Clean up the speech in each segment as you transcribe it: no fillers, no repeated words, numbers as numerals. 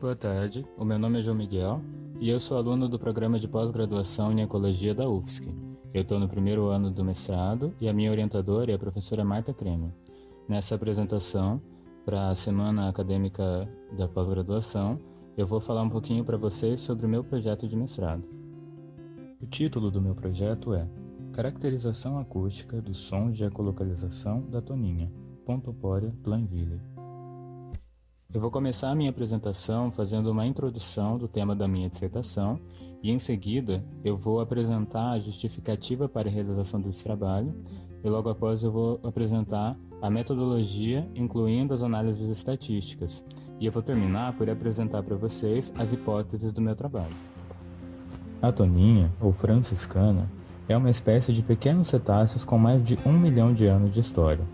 Boa tarde, o meu nome é João Miguel e eu sou aluno do programa de pós-graduação em Ecologia da UFSC. Eu estou no primeiro ano do mestrado e a minha orientadora é a professora Marta Kremer. Nessa apresentação, para a Semana Acadêmica da Pós-Graduação, eu vou falar um pouquinho para vocês sobre o meu projeto de mestrado. O título do meu projeto é Caracterização Acústica dos Sons de Ecolocalização da Toninha, Pontoporia plainvillei. Eu vou começar a minha apresentação fazendo uma introdução do tema da minha dissertação e, em seguida, eu vou apresentar a justificativa para a realização desse trabalho e, logo após, eu vou apresentar a metodologia, incluindo as análises estatísticas, e eu vou terminar por apresentar para vocês as hipóteses do meu trabalho. A toninha, ou franciscana, é uma espécie de pequenos cetáceos com mais de 1 milhão de anos de história.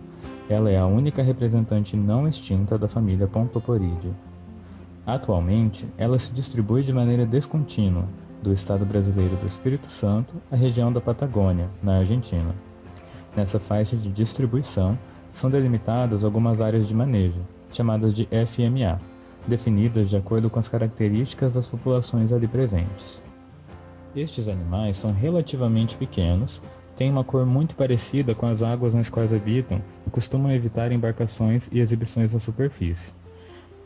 Ela é a única representante não extinta da família Pontoporidae. Atualmente, ela se distribui de maneira descontínua, do estado brasileiro do Espírito Santo à região da Patagônia, na Argentina. Nessa faixa de distribuição, são delimitadas algumas áreas de manejo, chamadas de FMA, definidas de acordo com as características das populações ali presentes. Estes animais são relativamente pequenos, têm uma cor muito parecida com as águas nas quais habitam e costumam evitar embarcações e exibições na superfície.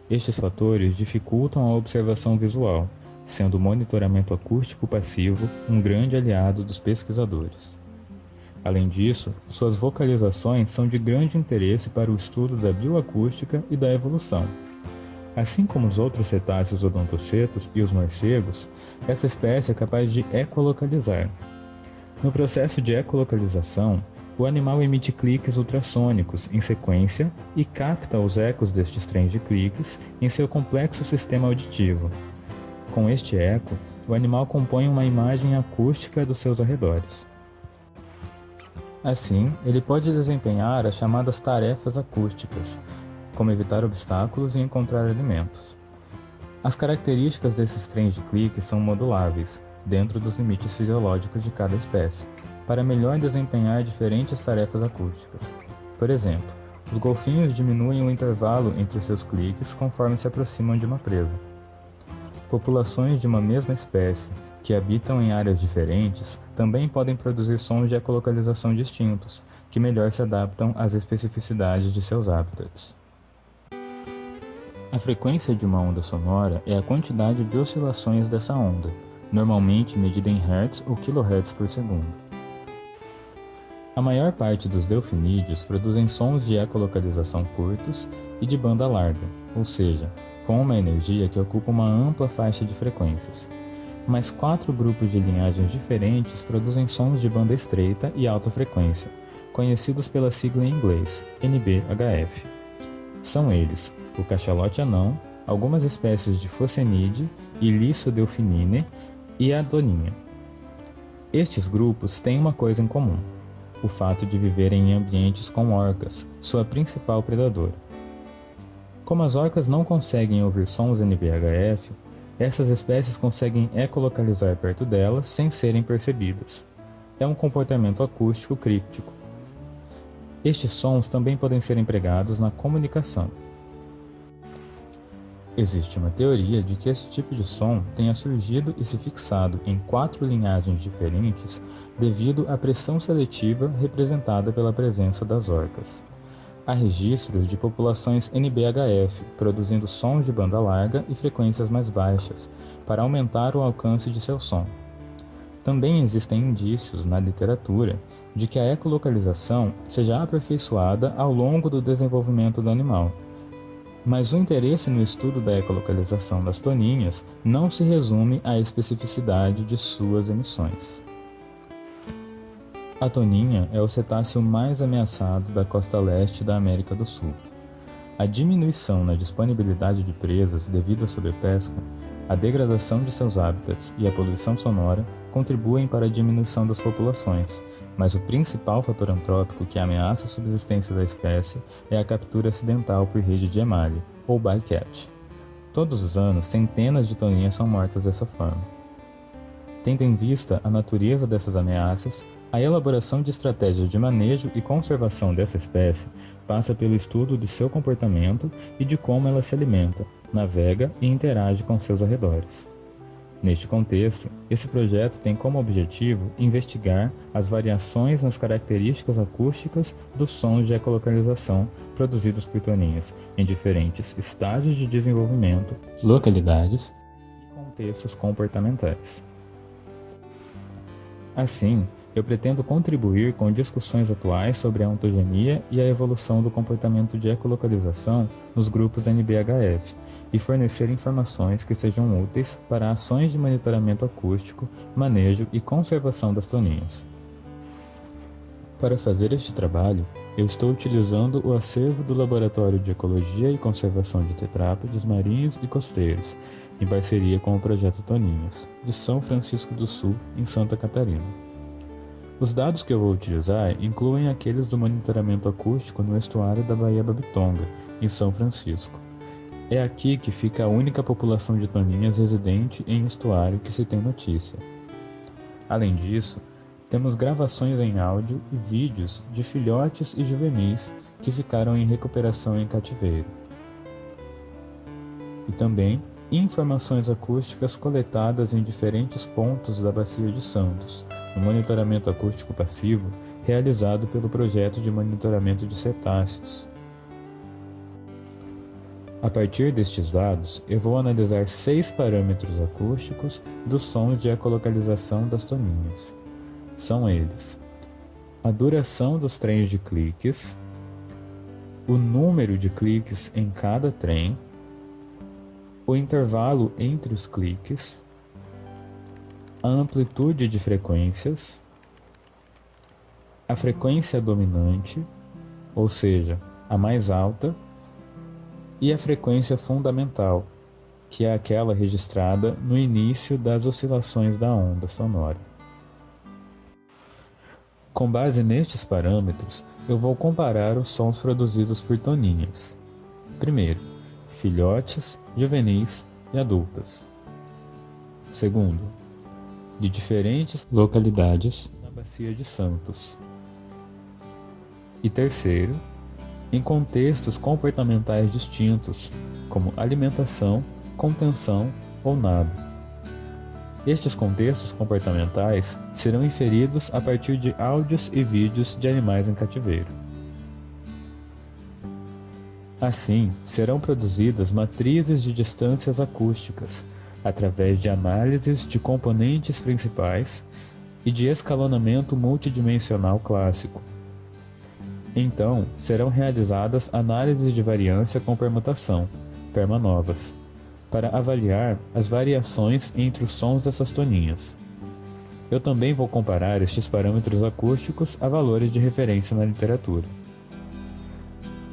Estes fatores dificultam a observação visual, sendo o monitoramento acústico passivo um grande aliado dos pesquisadores. Além disso, suas vocalizações são de grande interesse para o estudo da bioacústica e da evolução. Assim como os outros cetáceos odontocetos e os morcegos, essa espécie é capaz de ecolocalizar. No processo de ecolocalização, o animal emite cliques ultrassônicos em sequência e capta os ecos destes trens de cliques em seu complexo sistema auditivo. Com este eco, o animal compõe uma imagem acústica dos seus arredores. Assim, ele pode desempenhar as chamadas tarefas acústicas, como evitar obstáculos e encontrar alimentos. As características desses trens de cliques são moduláveis, dentro dos limites fisiológicos de cada espécie, para melhor desempenhar diferentes tarefas acústicas. Por exemplo, os golfinhos diminuem o intervalo entre seus cliques conforme se aproximam de uma presa. Populações de uma mesma espécie, que habitam em áreas diferentes, também podem produzir sons de ecolocalização distintos, que melhor se adaptam às especificidades de seus hábitats. A frequência de uma onda sonora é a quantidade de oscilações dessa onda, normalmente medida em Hz ou kHz por segundo. A maior parte dos delfinídeos produzem sons de ecolocalização curtos e de banda larga, ou seja, com uma energia que ocupa uma ampla faixa de frequências. Mas 4 grupos de linhagens diferentes produzem sons de banda estreita e alta frequência, conhecidos pela sigla em inglês, NBHF. São eles o cachalote anão, algumas espécies de Phocenidae e Lissodelphininae e a toninha. Estes grupos têm uma coisa em comum: o fato de viverem em ambientes com orcas, sua principal predadora. Como as orcas não conseguem ouvir sons NBHF, essas espécies conseguem ecolocalizar perto delas sem serem percebidas. É um comportamento acústico críptico. Estes sons também podem ser empregados na comunicação. Existe uma teoria de que esse tipo de som tenha surgido e se fixado em 4 linhagens diferentes devido à pressão seletiva representada pela presença das orcas. Há registros de populações NBHF produzindo sons de banda larga e frequências mais baixas para aumentar o alcance de seu som. Também existem indícios na literatura de que a ecolocalização seja aperfeiçoada ao longo do desenvolvimento do animal. Mas o interesse no estudo da ecolocalização das toninhas não se resume à especificidade de suas emissões. A toninha é o cetáceo mais ameaçado da costa leste da América do Sul. A diminuição na disponibilidade de presas devido à sobrepesca, a degradação de seus hábitats e a poluição sonora contribuem para a diminuição das populações, mas o principal fator antrópico que ameaça a subsistência da espécie é a captura acidental por rede de emalhe, ou bycatch. Todos os anos, centenas de toninhas são mortas dessa forma. Tendo em vista a natureza dessas ameaças, A elaboração de estratégias de manejo e conservação dessa espécie passa pelo estudo de seu comportamento e de como ela se alimenta, navega e interage com seus arredores. Neste contexto, esse projeto tem como objetivo investigar as variações nas características acústicas dos sons de ecolocalização produzidos por toninhas em diferentes estágios de desenvolvimento, localidades e contextos comportamentais. Assim, eu pretendo contribuir com discussões atuais sobre a ontogenia e a evolução do comportamento de ecolocalização nos grupos NBHF e fornecer informações que sejam úteis para ações de monitoramento acústico, manejo e conservação das toninhas. Para fazer este trabalho, eu estou utilizando o acervo do Laboratório de Ecologia e Conservação de Tetrápodes Marinhos e Costeiros, em parceria com o Projeto Toninhas, de São Francisco do Sul, em Santa Catarina. Os dados que eu vou utilizar incluem aqueles do monitoramento acústico no estuário da Baía Babitonga, em São Francisco. É aqui que fica a única população de toninhas residente em estuário que se tem notícia. Além disso, temos gravações em áudio e vídeos de filhotes e juvenis que ficaram em recuperação em cativeiro. E também informações acústicas coletadas em diferentes pontos da Bacia de Santos, no monitoramento acústico passivo realizado pelo Projeto de Monitoramento de Cetáceos. A partir destes dados, eu vou analisar 6 parâmetros acústicos dos sons de ecolocalização das toninhas. São eles: a duração dos trens de cliques, o número de cliques em cada trem, o intervalo entre os cliques, a amplitude de frequências, a frequência dominante, ou seja, a mais alta, e a frequência fundamental, que é aquela registrada no início das oscilações da onda sonora. Com base nestes parâmetros, eu vou comparar os sons produzidos por toninhas. Primeiro, filhotes, juvenis e adultas. Segundo, de diferentes localidades na Bacia de Santos. E terceiro, em contextos comportamentais distintos, como alimentação, contenção ou nado. Estes contextos comportamentais serão inferidos a partir de áudios e vídeos de animais em cativeiro. Assim, serão produzidas matrizes de distâncias acústicas, através de análises de componentes principais e de escalonamento multidimensional clássico. Então, serão realizadas análises de variância com permutação, permanovas, para avaliar as variações entre os sons dessas toninhas. Eu também vou comparar estes parâmetros acústicos a valores de referência na literatura.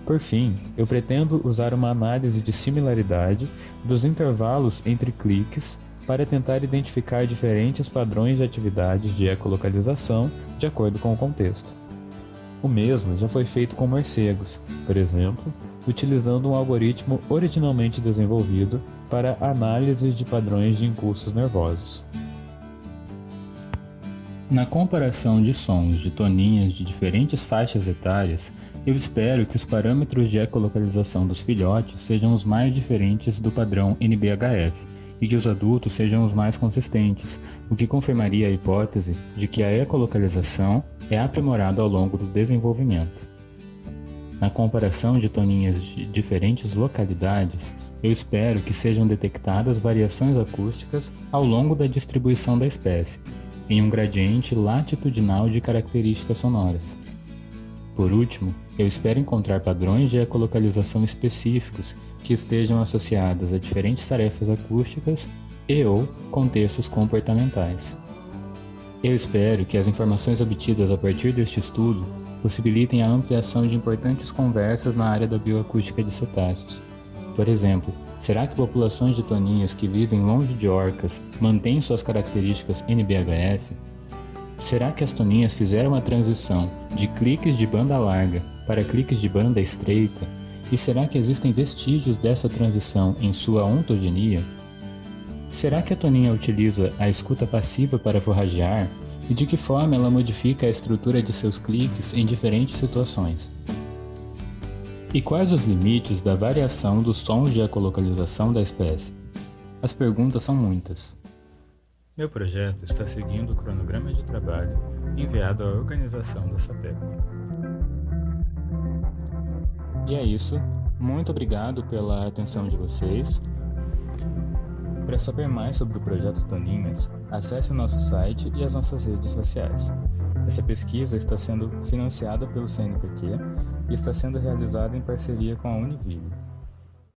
Por fim, eu pretendo usar uma análise de similaridade dos intervalos entre cliques para tentar identificar diferentes padrões de atividades de ecolocalização de acordo com o contexto. O mesmo já foi feito com morcegos, por exemplo, utilizando um algoritmo originalmente desenvolvido para análises de padrões de impulsos nervosos. Na comparação de sons de toninhas de diferentes faixas etárias, eu espero que os parâmetros de ecolocalização dos filhotes sejam os mais diferentes do padrão NBHF e que os adultos sejam os mais consistentes, o que confirmaria a hipótese de que a ecolocalização é aprimorada ao longo do desenvolvimento. Na comparação de toninhas de diferentes localidades, eu espero que sejam detectadas variações acústicas ao longo da distribuição da espécie, em um gradiente latitudinal de características sonoras. Por último, eu espero encontrar padrões de ecolocalização específicos que estejam associados a diferentes tarefas acústicas e/ou contextos comportamentais. Eu espero que as informações obtidas a partir deste estudo possibilitem a ampliação de importantes conversas na área da bioacústica de cetáceos. Por exemplo, será que populações de toninhas que vivem longe de orcas mantêm suas características NBHF? Será que as toninhas fizeram a transição de cliques de banda larga para cliques de banda estreita? E será que existem vestígios dessa transição em sua ontogenia? Será que a toninha utiliza a escuta passiva para forragear E de que forma ela modifica a estrutura de seus cliques em diferentes situações? E quais os limites da variação dos sons de ecolocalização da espécie? As perguntas são muitas. Meu projeto está seguindo o cronograma de trabalho enviado à organização da SAPECO. E é isso. Muito obrigado pela atenção de vocês. Para saber mais sobre o projeto Toninhas, acesse o nosso site e as nossas redes sociais. Essa pesquisa está sendo financiada pelo CNPq e está sendo realizada em parceria com a Univille.